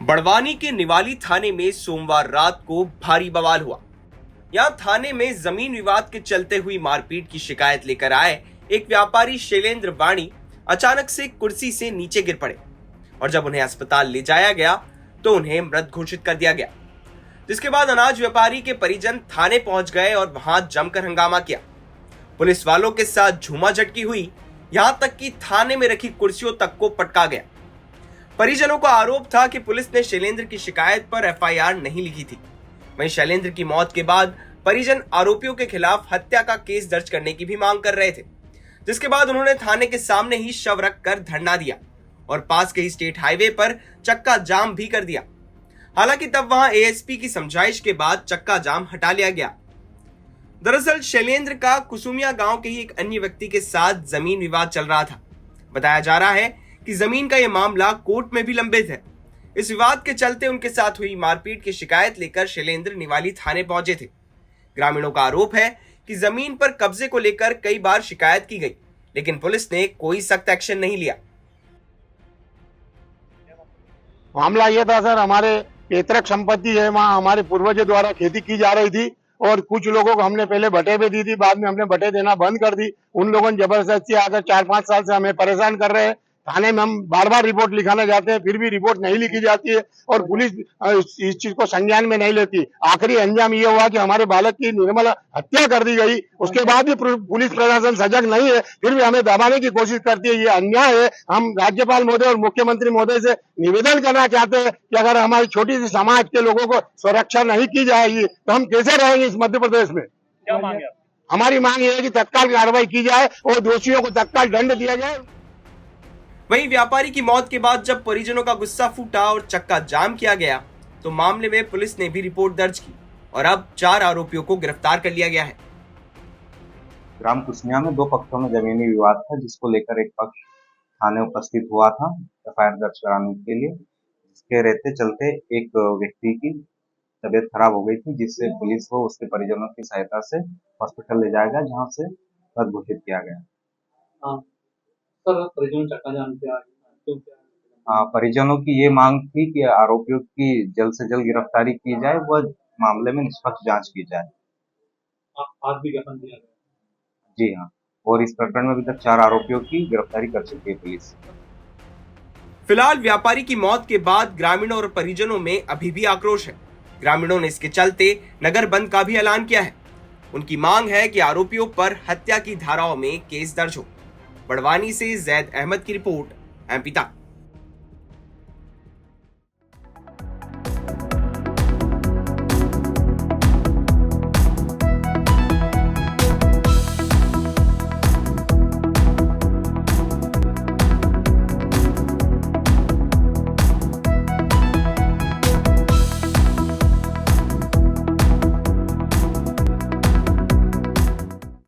बड़वानी के निवाली थाने में सोमवार रात को भारी बवाल हुआ। यहां थाने में जमीन विवाद के चलते हुई मारपीट की शिकायत लेकर आए एक व्यापारी शैलेंद्र वाणी अचानक से कुर्सी से नीचे गिर पड़े और जब उन्हें अस्पताल ले जाया गया तो उन्हें मृत घोषित कर दिया गया। जिसके बाद अनाज व्यापारी के परिजन थाने पहुंच गए और वहां जमकर हंगामा किया। पुलिस वालों के साथ झूमाझटकी हुई, यहां तक कि थाने में रखी कुर्सियों तक को पटका गया। परिजनों का आरोप था कि पुलिस ने शैलेंद्र की शिकायत पर एफआईआर नहीं लिखी थी। वहीं शैलेंद्र की मौत के बाद परिजन आरोपियों के खिलाफ हत्या का केस दर्ज करने की भी मांग कर रहे थे, जिसके बाद उन्होंने थाने के सामने ही शव रखकर धरना दिया और पास के ही स्टेट हाईवे पर चक्का जाम भी कर दिया। हालांकि तब वहां एएसपी की समझाइश के बाद चक्का जाम हटा लिया गया। दरअसल शैलेंद्र का कुसुमिया गांव के ही एक अन्य व्यक्ति के साथ जमीन विवाद चल रहा था। बताया जा रहा है कि जमीन का यह मामला कोर्ट में भी लंबित है। इस विवाद के चलते उनके साथ हुई मारपीट की शिकायत लेकर शैलेंद्र निवाली थाने पहुंचे थे। ग्रामीणों का आरोप है कि जमीन पर कब्जे को लेकर कई बार शिकायत की गई, लेकिन पुलिस ने कोई सख्त एक्शन नहीं लिया। मामला ये था सर, हमारे पैतृक संपत्ति है, वहाँ हमारे पूर्वजों द्वारा खेती की जा रही थी और कुछ लोगों को हमने पहले बटे पे दी थी, बाद में हमने बटे देना बंद कर दी। उन लोगों ने जबरदस्ती आकर 4-5 साल से हमें परेशान कर रहे हैं। थाने में हम बार बार रिपोर्ट लिखाने जाते हैं, फिर भी रिपोर्ट नहीं लिखी जाती है और पुलिस इस चीज को संज्ञान में नहीं लेती। आखिरी अंजाम ये हुआ कि हमारे बालक की निर्मल हत्या कर दी गई। उसके बाद भी पुलिस प्रशासन सजग नहीं है, फिर भी हमें दबाने की कोशिश करती है। ये अन्याय है। हम राज्यपाल महोदय और मुख्यमंत्री महोदय से निवेदन करना चाहते हैं कि अगर हमारी छोटी सी समाज के लोगों को सुरक्षा नहीं की जाएगी तो हम कैसे रहेंगे इस मध्य प्रदेश में। क्या मांग है? हमारी मांग ये है कि तत्काल कार्रवाई की जाए और दोषियों को तत्काल दंड दिया जाए। वहीं व्यापारी की मौत के बाद जब परिजनों का गुस्सा फूटा और चक्का जाम किया गया तो मामले में पुलिस ने भी रिपोर्ट दर्ज की और अब 4 आरोपियों को गिरफ्तार कर लिया गया है। ग्राम कुसमिया में 2 पक्षों में जमीनी विवाद था, जिसको लेकर एक पक्ष थाने उपस्थित हुआ था एफआईआर दर्ज कराने के लिए। जिसके रहते चलते एक व्यक्ति की तबीयत खराब हो गई थी, जिससे पुलिस को उसके परिजनों की सहायता से हॉस्पिटल ले जाया गया, जहां से मृत घोषित किया गया। परिजनों की ये मांग थी कि आरोपियों की जल्द से जल्द गिरफ्तारी की जाए, वह मामले में निष्पक्ष जांच की जाए। आज भी ज्ञापन दिया गया? जी हाँ, और इस प्रकरण में अभी तक 4 आरोपियों की गिरफ्तारी कर चुकी है पुलिस। फिलहाल व्यापारी की मौत के बाद ग्रामीणों और परिजनों में अभी भी आक्रोश है। ग्रामीणों ने इसके चलते नगर बंद का भी ऐलान किया है। उनकी मांग है कि आरोपियों पर हत्या की धाराओं में केस दर्ज हो। बड़वानी से जैद अहमद की रिपोर्ट, एमपी तक।